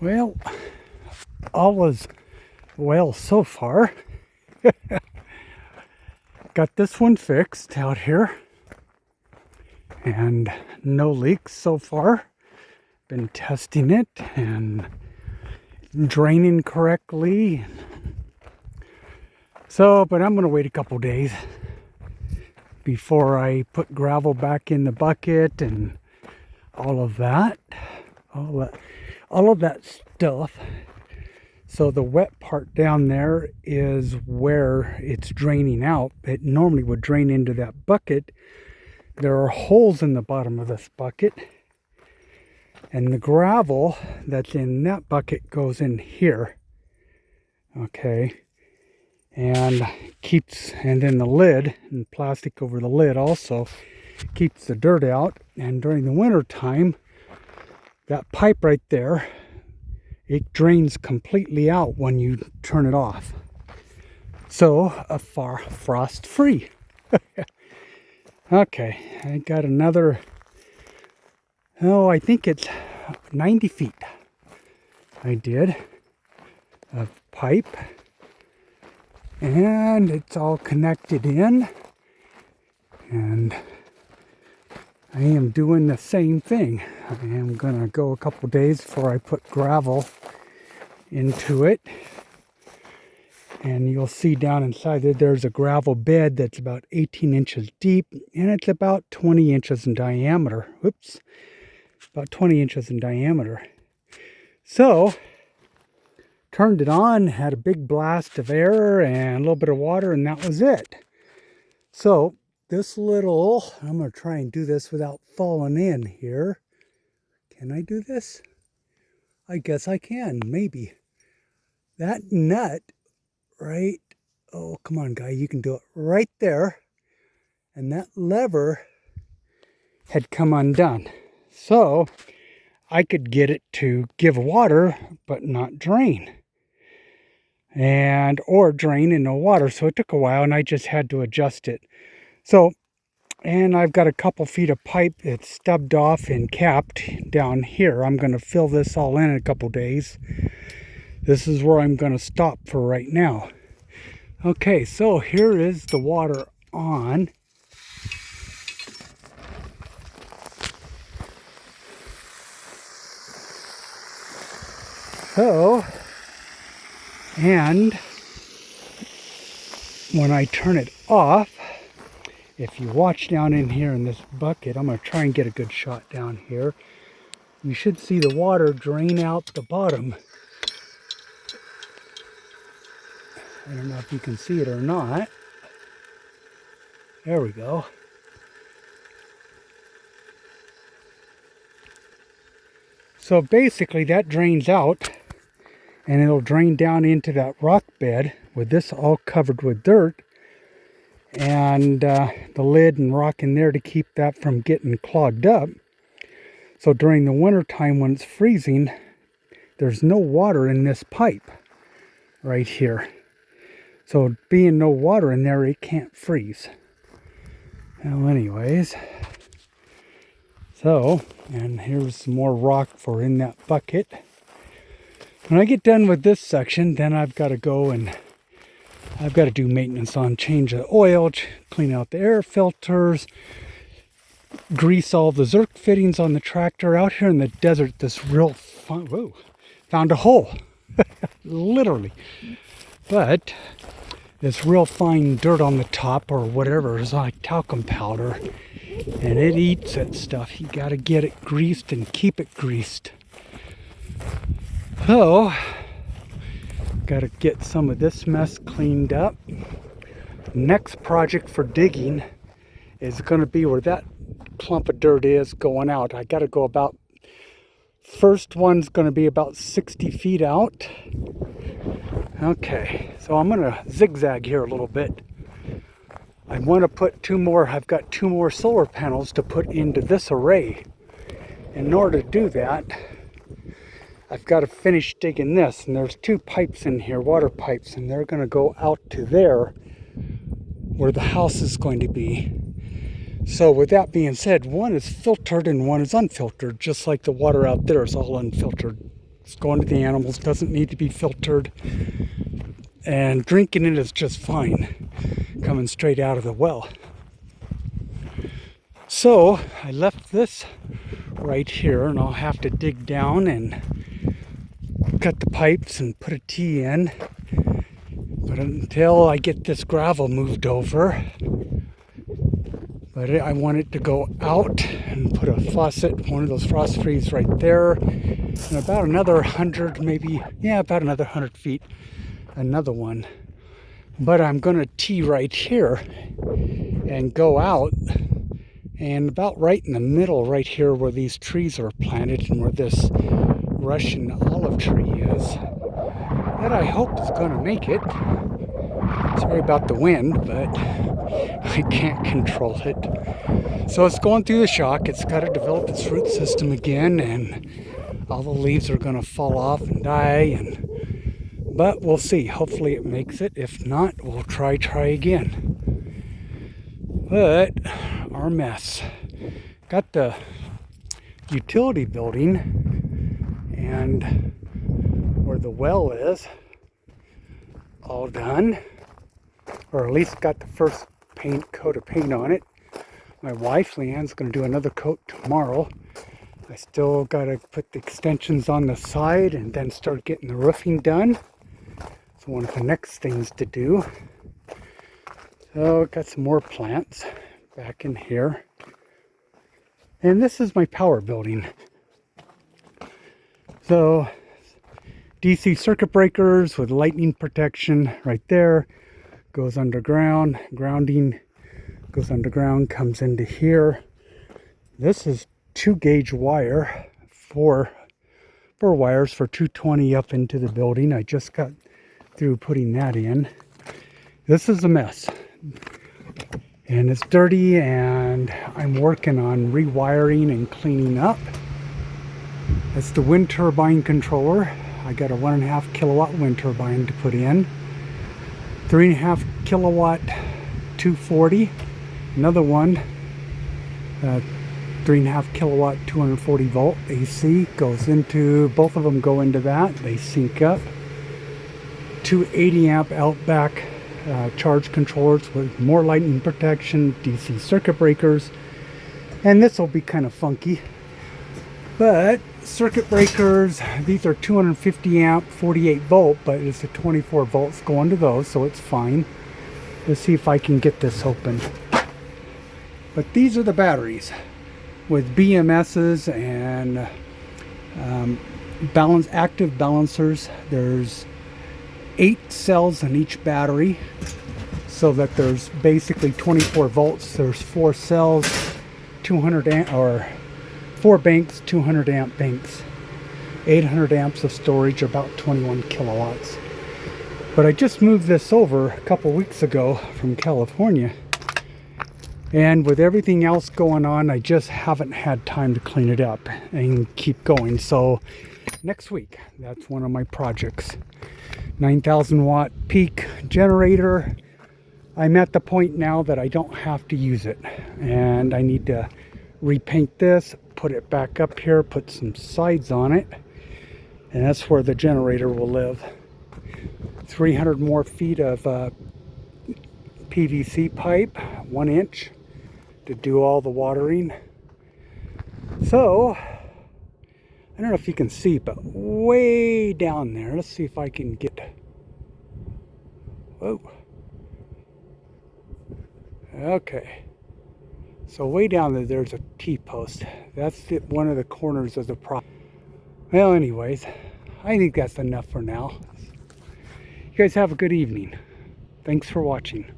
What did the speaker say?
Well, all is well so far. Got this one fixed out here and no leaks so far. Been testing it and draining correctly. So, but I'm going to wait a couple days before I put gravel back in the bucket and all of that. All of that stuff. So the wet part down there is where it's draining out. It normally would drain into that bucket. There are holes in the bottom of this bucket. And the gravel that's in that bucket goes in here. Okay. And then the lid and plastic over the lid also keeps the dirt out. And during the winter time, that pipe right there, it drains completely out when you turn it off. So, frost free. Okay, I got another, I think it's 90 feet. I did of pipe. And it's all connected in. And I am doing the same thing. I am going to go a couple days before I put gravel into it. And you'll see down inside there's a gravel bed that's about 18 inches deep. And it's about 20 inches in diameter. Whoops. About 20 inches in diameter. So, turned it on, had a big blast of air and a little bit of water, and that was it. So, I'm going to try and do this without falling in here. Can I do this? I guess I can, maybe. That nut, right? Oh, come on, guy, you can do it right there. And that lever had come undone. So, I could get it to give water, but not drain. Or drain in no water. So it took a while, and I just had to adjust it. So, and I've got a couple feet of pipe that's stubbed off and capped down here. I'm going to fill this all in a couple days. This is where I'm going to stop for right now. Okay, so here is the water on. So, and when I turn it off, if you watch down in here in this bucket, I'm going to try and get a good shot down here. You should see the water drain out the bottom. I don't know if you can see it or not. There we go. So basically that drains out, and it'll drain down into that rock bed with this all covered with dirt. And the lid and rock in there to keep that from getting clogged up. So during the winter time when it's freezing, there's no water in this pipe right here. So being no water in there, it can't freeze. Well, anyways, so, and here's some more rock for in that bucket. When I get done with this section, then I've got to go and I've got to do maintenance on, change the oil, clean out the air filters, grease all the Zerk fittings on the tractor. Out here in the desert, this real fun, whoa, found a hole, literally. But this real fine dirt on the top or whatever is like talcum powder, and it eats that stuff. You got to get it greased and keep it greased. So, got to get some of this mess cleaned up. Next project for digging is going to be where that clump of dirt is going out. I got to go about, first one's going to be about 60 feet out. Okay, so I'm going to zigzag here a little bit. I want to put I've got two more solar panels to put into this array. In order to do that, I've got to finish digging this, and there's two pipes in here, water pipes, and they're going to go out to there where the house is going to be. So with that being said, one is filtered and one is unfiltered, just like the water out there is all unfiltered It's going to the animals, doesn't need to be filtered. And drinking it is just fine, coming straight out of the well. So I left this right here, and I'll have to dig down and cut the pipes and put a T in. But until I get this gravel moved over, but I want it to go out and put a faucet, one of those frost frees right there, and about another 100, maybe, yeah, about another 100 feet, another one. But I'm going to tee right here and go out, and about right in the middle right here where these trees are planted and where this Russian olive tree is, that I hope is going to make it. Sorry about the wind, but I can't control it. So it's going through the shock. It's got to develop its root system again, and all the leaves are going to fall off and die. But we'll see. Hopefully it makes it. If not, we'll try again. But our mess. Got the utility building and where the well is all done, or at least got the first coat of paint on it. My wife Leanne's going to do another coat tomorrow. I still got to put the extensions on the side and then start getting the roofing done. It's one of the next things to do. So got some more plants back in here. And this is my power building. So DC circuit breakers with lightning protection right there. Goes underground, grounding goes underground, comes into here. This is 2-gauge wire, four wires for 220 up into the building. I just got through putting that in. This is a mess. And it's dirty, and I'm working on rewiring and cleaning up. It's the wind turbine controller. I got a 1.5 kilowatt wind turbine to put in. 3.5 kilowatt 240. Another one, 3.5 kilowatt 240 volt AC goes into, both of them go into that. They sync up. 2 80 amp Outback charge controllers with more lightning protection, DC circuit breakers, and this will be kind of funky, but circuit breakers, these are 250 amp 48 volt, but it's a 24 volts going to those, so it's fine. Let's see if I can get this open. But these are the batteries with BMSs and active balancers. There's 8 cells in each battery, so that there's basically 24 volts. There's 4 cells, 200 amp, or 4 banks, 200 amp banks, 800 amps of storage, about 21 kilowatts. But I just moved this over a couple weeks ago from California, and with everything else going on, I just haven't had time to clean it up and keep going. So next week, that's one of my projects. 9,000 watt peak generator. I'm at the point now that I don't have to use it, and I need to repaint this, put it back up here, put some sides on it, and that's where the generator will live. 300 more feet of PVC pipe, 1 inch, to do all the watering. So I don't know if you can see, but way down there, let's see if I can get, whoa, okay, so way down there, there's a T-post. That's one of the corners of the property. Well, anyways, I think that's enough for now. You guys have a good evening. Thanks for watching.